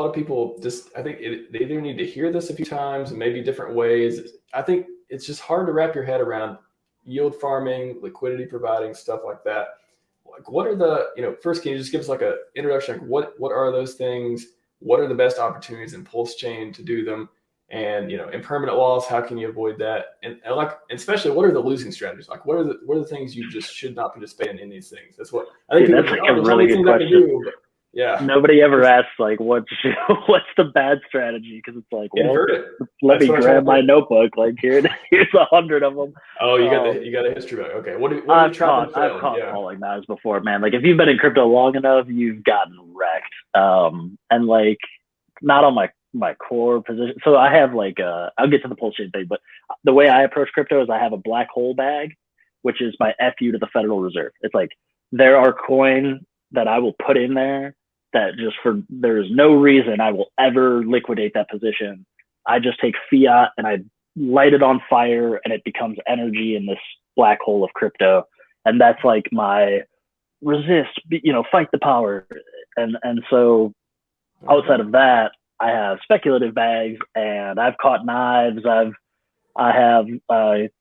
lot of people I think they either need to hear this a few times and maybe different ways. I think it's just hard to wrap your head around yield farming, liquidity providing, stuff like that. Like, what are the, first, can you just give us like a introduction? Like what are those things? What are the best opportunities in PulseChain to do them? And, impermanent loss, how can you avoid that? And especially, what are the losing strategies? Like, what are the things you just should not participate in these things? That's what I think. Dude, that's like a really good question. Yeah. Nobody ever asks like what's the bad strategy, because it's like, well, let me grab my notebook. Like here's 100 of them. Oh, you got a history book. Okay, I've caught falling knives before, man. Like if you've been in crypto long enough, you've gotten wrecked. And like not on my core position. So I have like I'll get to the PulseChain thing, but the way I approach crypto is I have a black hole bag, which is my FU to the Federal Reserve. It's like there are coins that I will put in there that there's no reason I will ever liquidate that position. I just take fiat and I light it on fire and it becomes energy in this black hole of crypto. And that's like my resist, fight the power. And so outside of that, I have speculative bags and I've caught knives. I have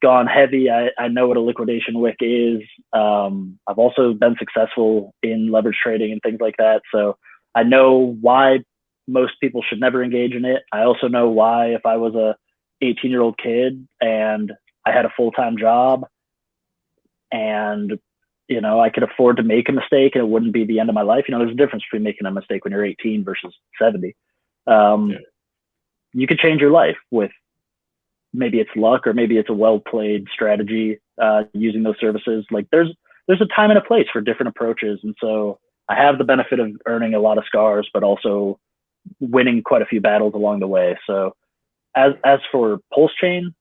gone heavy. I know what a liquidation wick is. I've also been successful in leverage trading and things like that. So I know why most people should never engage in it. I also know why, if I was a 18-year-old kid and I had a full-time job and, I could afford to make a mistake and it wouldn't be the end of my life. There's a difference between making a mistake when you're 18 versus 70. You could change your life with, maybe it's luck or maybe it's a well-played strategy using those services. Like there's a time and a place for different approaches. And so I have the benefit of earning a lot of scars, but also winning quite a few battles along the way. So as for PulseChain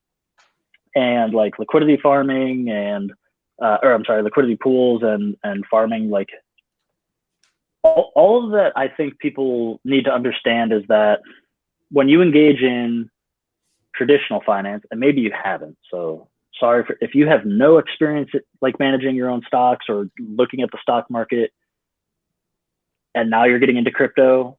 and like liquidity farming and, liquidity pools and farming, like all of that, I think people need to understand is that when you engage in traditional finance, and maybe you haven't, so sorry if you have no experience like managing your own stocks or looking at the stock market, and now you're getting into crypto,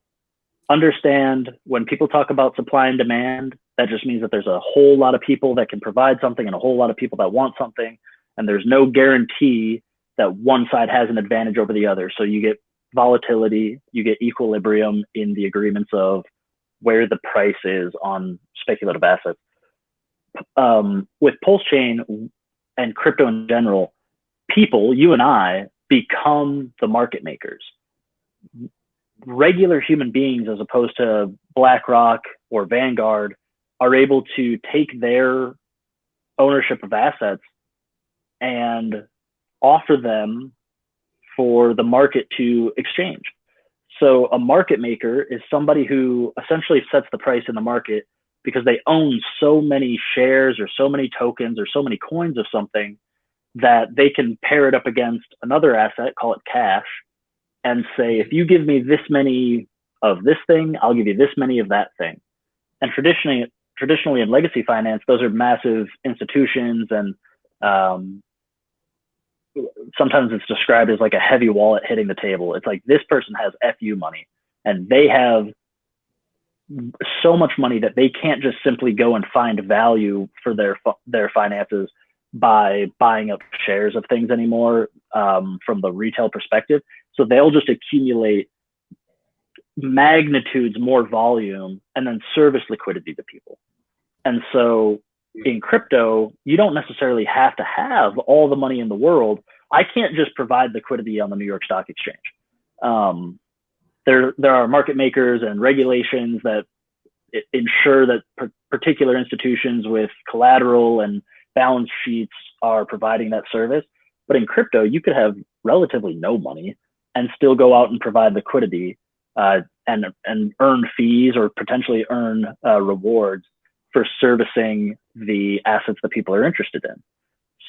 understand when people talk about supply and demand, that just means that there's a whole lot of people that can provide something and a whole lot of people that want something, and there's no guarantee that one side has an advantage over the other. So you get volatility, you get equilibrium in the agreements of where the price is on speculative assets. With PulseChain and crypto in general, people, you and I, become the market makers. Regular human beings, as opposed to BlackRock or Vanguard, are able to take their ownership of assets and offer them for the market to exchange. So a market maker is somebody who essentially sets the price in the market because they own so many shares or so many tokens or so many coins of something that they can pair it up against another asset, call it cash, and say, if you give me this many of this thing, I'll give you this many of that thing. And traditionally in legacy finance, those are massive institutions, and sometimes it's described as like a heavy wallet hitting the table. It's like this person has FU money and they have so much money that they can't just simply go and find value for their finances by buying up shares of things anymore from the retail perspective. So they'll just accumulate magnitudes more volume and then service liquidity to people. And so in crypto, you don't necessarily have to have all the money in the world. I can't just provide liquidity on the New York Stock Exchange. There are market makers and regulations that ensure that particular institutions with collateral and balance sheets are providing that service. But in crypto, you could have relatively no money and still go out and provide liquidity and earn fees or potentially earn rewards for servicing the assets that people are interested in.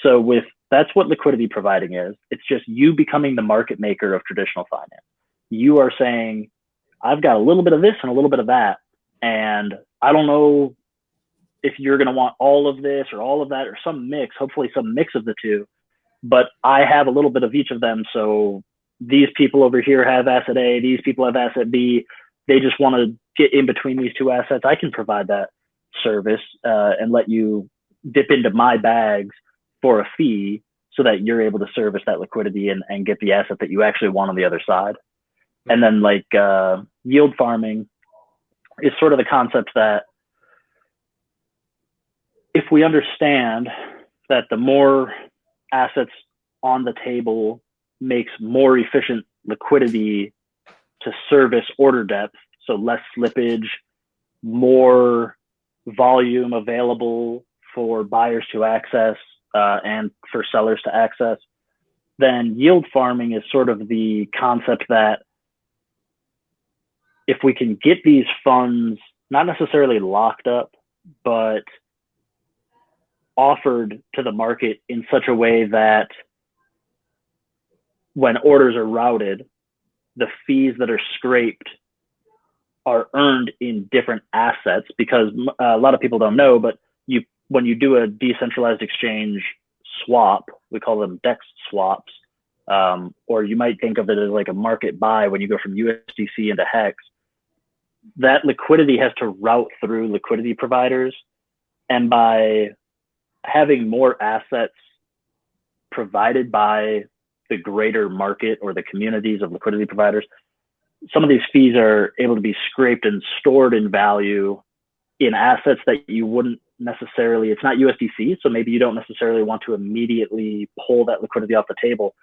So that's what liquidity providing is. It's just you becoming the market maker of traditional finance. You are saying, I've got a little bit of this and a little bit of that, and I don't know if you're going to want all of this or all of that or some mix, hopefully some mix of the two, but I have a little bit of each of them. So these people over here have asset A, these people have asset B. They just want to get in between these two assets, I can provide that service and let you dip into my bags for a fee so that you're able to service that liquidity and get the asset that you actually want on the other side. And then like yield farming is sort of the concept that if we understand that the more assets on the table makes more efficient liquidity to service order depth, so less slippage, more volume available for buyers to access and for sellers to access, then yield farming is sort of the concept that if we can get these funds not necessarily locked up, but offered to the market in such a way that when orders are routed, the fees that are scraped are earned in different assets, because a lot of people don't know, but when you do a decentralized exchange swap, we call them DEX swaps, or you might think of it as like a market buy when you go from USDC into HEX. That liquidity has to route through liquidity providers, and by having more assets provided by the greater market or the communities of liquidity providers, some of these fees are able to be scraped and stored in value in assets that you wouldn't necessarily, it's not USDC, so maybe you don't necessarily want to immediately pull that liquidity off the table.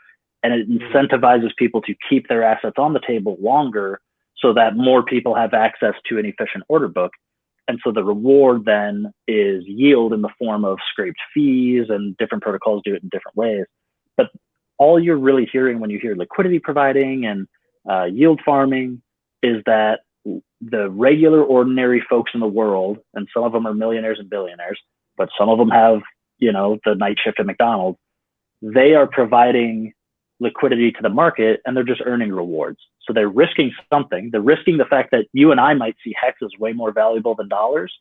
And it incentivizes people to keep their assets on the table longer so that more people have access to an efficient order book. And so the reward then is yield in the form of scraped fees, and different protocols do it in different ways. But all you're really hearing when you hear liquidity providing and yield farming is that the regular ordinary folks in the world, and some of them are millionaires and billionaires, but some of them have, you know, the night shift at McDonald's, they are providing liquidity to the market and they're just earning rewards. So they're risking something. They're risking the fact that you and I might see HEX as way more valuable than dollars.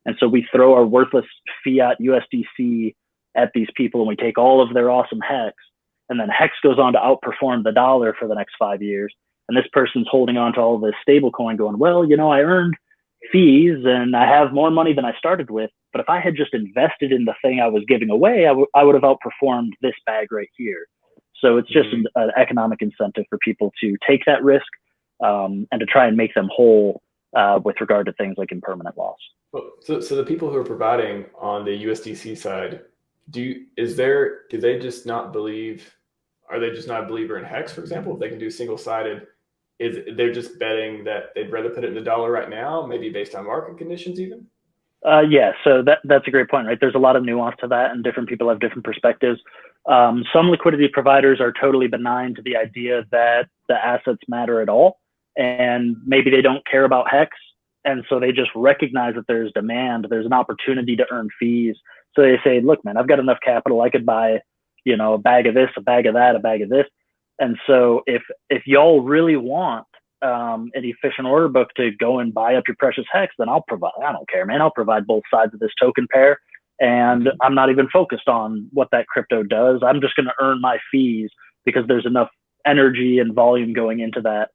And so we throw our worthless fiat USDC at these people and we take all of their awesome HEX, and then HEX goes on to outperform the dollar for the next 5 years. And this person's holding on to all this stable coin going, well, you know, I earned fees and I have more money than I started with, but if I had just invested in the thing I was giving away, I would have outperformed this bag right here. So it's just an economic incentive for people to take that risk and to try and make them whole with regard to things like impermanent loss. So the people who are providing on the USDC side, do they just not believe? Are they just not a believer in HEX, for example? If they can do single-sided, they're just betting that they'd rather put it in the dollar right now, maybe based on market conditions even? Yeah, so that's a great point, right? There's a lot of nuance to that, and different people have different perspectives. Some liquidity providers are totally benign to the idea that the assets matter at all, and maybe they don't care about HEX, and so they just recognize that there's demand, there's an opportunity to earn fees. So they say, look, man, I've got enough capital, I could buy, you know, a bag of this, a bag of that, a bag of this. And so if y'all really want an efficient order book to go and buy up your precious HEX, then I'll provide. I don't care, man. I'll provide both sides of this token pair, and I'm not even focused on what that crypto does. I'm just going to earn my fees because there's enough energy and volume going into that